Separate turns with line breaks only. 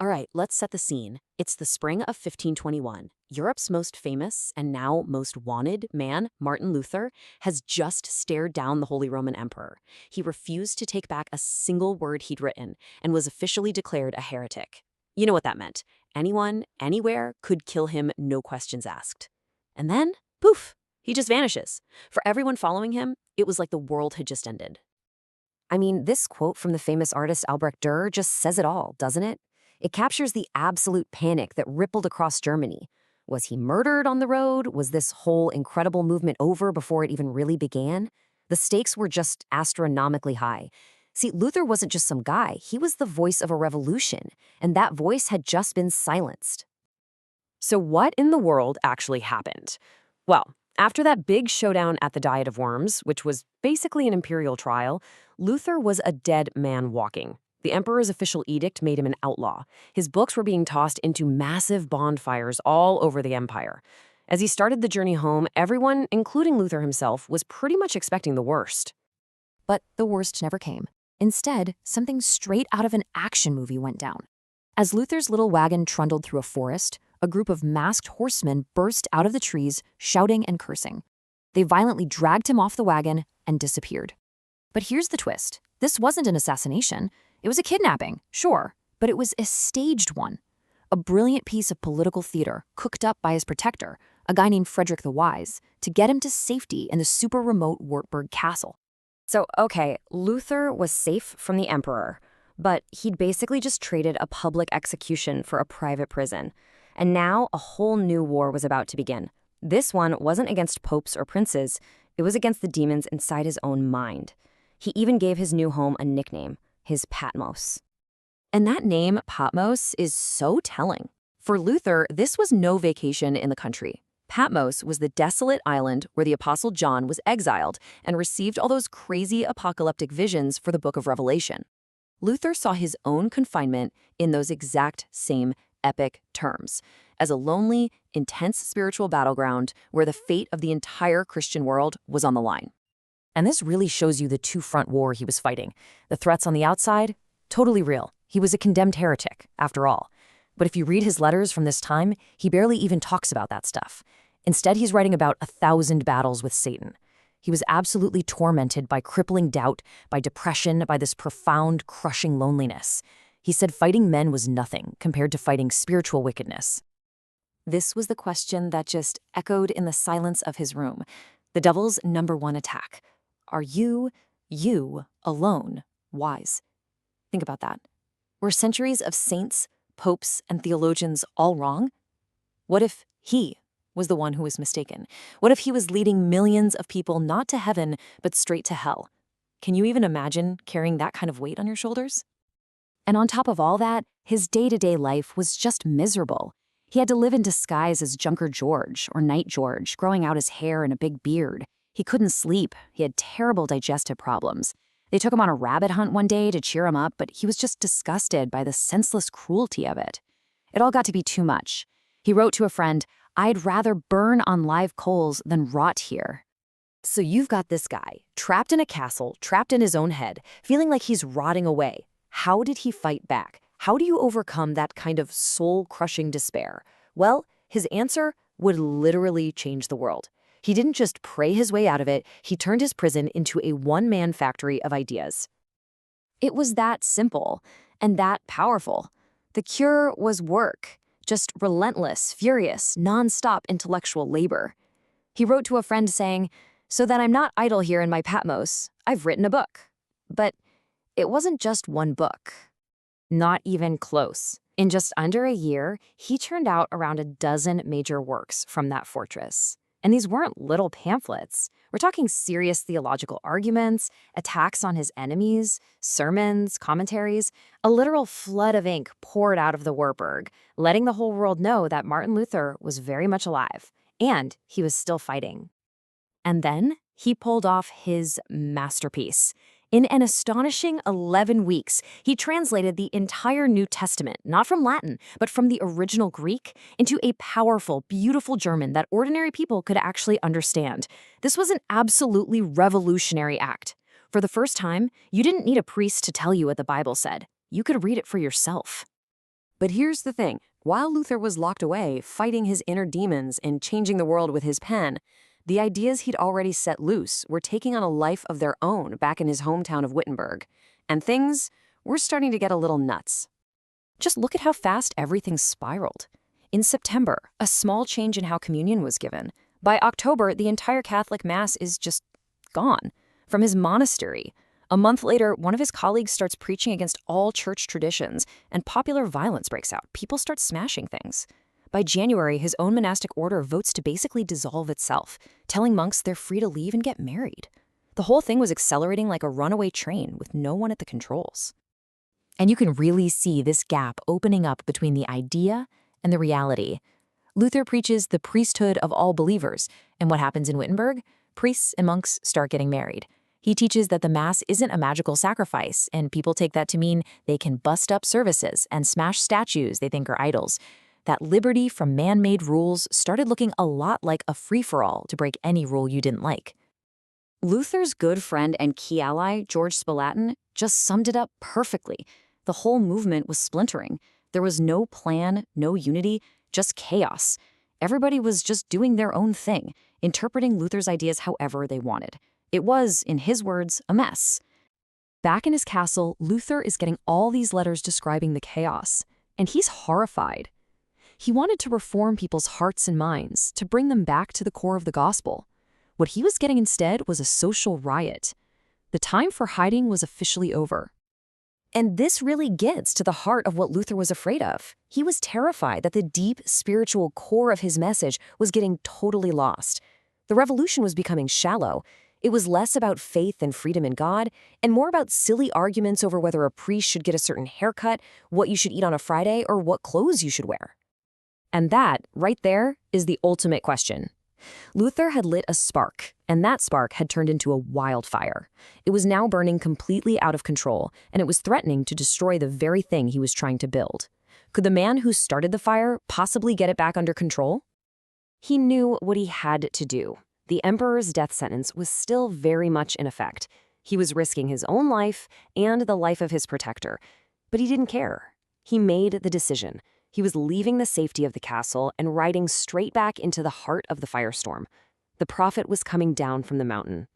All right, let's set the scene. It's the spring of 1521. Europe's most famous and now most wanted man, Martin Luther, has just stared down the Holy Roman Emperor. He refused to take back a single word he'd written and was officially declared a heretic. You know what that meant. Anyone, anywhere, could kill him, no questions asked. And then, poof, he just vanishes. For everyone following him, it was like the world had just ended.
I mean, this quote from the famous artist Albrecht Dürer just says it all, doesn't it? It captures the absolute panic that rippled across Germany. Was he murdered on the road? Was this whole incredible movement over before it even really began? The stakes were just astronomically high. See, Luther wasn't just some guy, he was the voice of a revolution, and that voice had just been silenced.
So what in the world actually happened? Well, after that big showdown at the Diet of Worms, which was basically an imperial trial, Luther was a dead man walking. The emperor's official edict made him an outlaw. His books were being tossed into massive bonfires all over the empire. As he started the journey home, everyone, including Luther himself, was pretty much expecting the worst.
But the worst never came. Instead, something straight out of an action movie went down. As Luther's little wagon trundled through a forest, a group of masked horsemen burst out of the trees, shouting and cursing. They violently dragged him off the wagon and disappeared. But here's the twist. This wasn't an assassination. It was a kidnapping, sure, but it was a staged one. A brilliant piece of political theater cooked up by his protector, a guy named Frederick the Wise, to get him to safety in the super remote Wartburg Castle.
So, okay, Luther was safe from the emperor, but he'd basically just traded a public execution for a private prison. And now a whole new war was about to begin. This one wasn't against popes or princes, it was against the demons inside his own mind. He even gave his new home a nickname, his Patmos.
And that name, Patmos, is so telling. For Luther, this was no vacation in the country. Patmos was the desolate island where the Apostle John was exiled and received all those crazy apocalyptic visions for the Book of Revelation. Luther saw his own confinement in those exact same epic terms, as a lonely, intense spiritual battleground where the fate of the entire Christian world was on the line.
And this really shows you the two-front war he was fighting. The threats on the outside, totally real. He was a condemned heretic, after all. But if you read his letters from this time, he barely even talks about that stuff. Instead, he's writing about 1,000 battles with Satan. He was absolutely tormented by crippling doubt, by depression, by this profound, crushing loneliness. He said fighting men was nothing compared to fighting spiritual wickedness.
This was the question that just echoed in the silence of his room. The devil's number one attack. Are you alone, wise? Think about that. Were centuries of saints, popes, and theologians all wrong? What if he was the one who was mistaken? What if he was leading millions of people not to heaven, but straight to hell? Can you even imagine carrying that kind of weight on your shoulders? And on top of all that, his day-to-day life was just miserable. He had to live in disguise as Junker George or Night George, growing out his hair and a big beard. He couldn't sleep. He had terrible digestive problems. They took him on a rabbit hunt one day to cheer him up, but he was just disgusted by the senseless cruelty of it. It all got to be too much. He wrote to a friend, "I'd rather burn on live coals than rot here." So you've got this guy, trapped in a castle, trapped in his own head, feeling like he's rotting away. How did he fight back? How do you overcome that kind of soul-crushing despair? Well, his answer would literally change the world. He didn't just pray his way out of it, he turned his prison into a one-man factory of ideas. It was that simple and that powerful. The cure was work, just relentless, furious, non-stop intellectual labor. He wrote to a friend saying, "So that I'm not idle here in my Patmos, I've written a book." But it wasn't just one book. Not even close. In just under a year, he churned out around a dozen major works from that fortress. And these weren't little pamphlets. We're talking serious theological arguments, attacks on his enemies, sermons, commentaries. A literal flood of ink poured out of the Wartburg, letting the whole world know that Martin Luther was very much alive, and he was still fighting. And then he pulled off his masterpiece. In an astonishing 11 weeks, he translated the entire New Testament, not from Latin, but from the original Greek, into a powerful, beautiful German that ordinary people could actually understand. This was an absolutely revolutionary act. For the first time, you didn't need a priest to tell you what the Bible said. You could read it for yourself.
But here's the thing. While Luther was locked away, fighting his inner demons and changing the world with his pen, the ideas he'd already set loose were taking on a life of their own back in his hometown of Wittenberg. And things were starting to get a little nuts. Just look at how fast everything spiraled. In September, a small change in how communion was given. By October, the entire Catholic Mass is just gone from his monastery. A month later, one of his colleagues starts preaching against all church traditions, and popular violence breaks out. People start smashing things. By January, his own monastic order votes to basically dissolve itself, telling monks they're free to leave and get married. The whole thing was accelerating like a runaway train with no one at the controls.
And you can really see this gap opening up between the idea and the reality. Luther preaches the priesthood of all believers, and what happens in Wittenberg? Priests and monks start getting married. He teaches that the Mass isn't a magical sacrifice, and people take that to mean they can bust up services and smash statues they think are idols. That liberty from man-made rules started looking a lot like a free-for-all to break any rule you didn't like.
Luther's good friend and key ally, George Spalatin, just summed it up perfectly. The whole movement was splintering. There was no plan, no unity, just chaos. Everybody was just doing their own thing, interpreting Luther's ideas however they wanted. It was, in his words, a mess.
Back in his castle, Luther is getting all these letters describing the chaos, and he's horrified. He wanted to reform people's hearts and minds, to bring them back to the core of the gospel. What he was getting instead was a social riot. The time for hiding was officially over.
And this really gets to the heart of what Luther was afraid of. He was terrified that the deep spiritual core of his message was getting totally lost. The revolution was becoming shallow. It was less about faith and freedom in God, and more about silly arguments over whether a priest should get a certain haircut, what you should eat on a Friday, or what clothes you should wear. And that, right there, is the ultimate question. Luther had lit a spark, and that spark had turned into a wildfire. It was now burning completely out of control, and it was threatening to destroy the very thing he was trying to build. Could the man who started the fire possibly get it back under control? He knew what he had to do. The emperor's death sentence was still very much in effect. He was risking his own life and the life of his protector, but he didn't care. He made the decision. He was leaving the safety of the castle and riding straight back into the heart of the firestorm. The prophet was coming down from the mountain.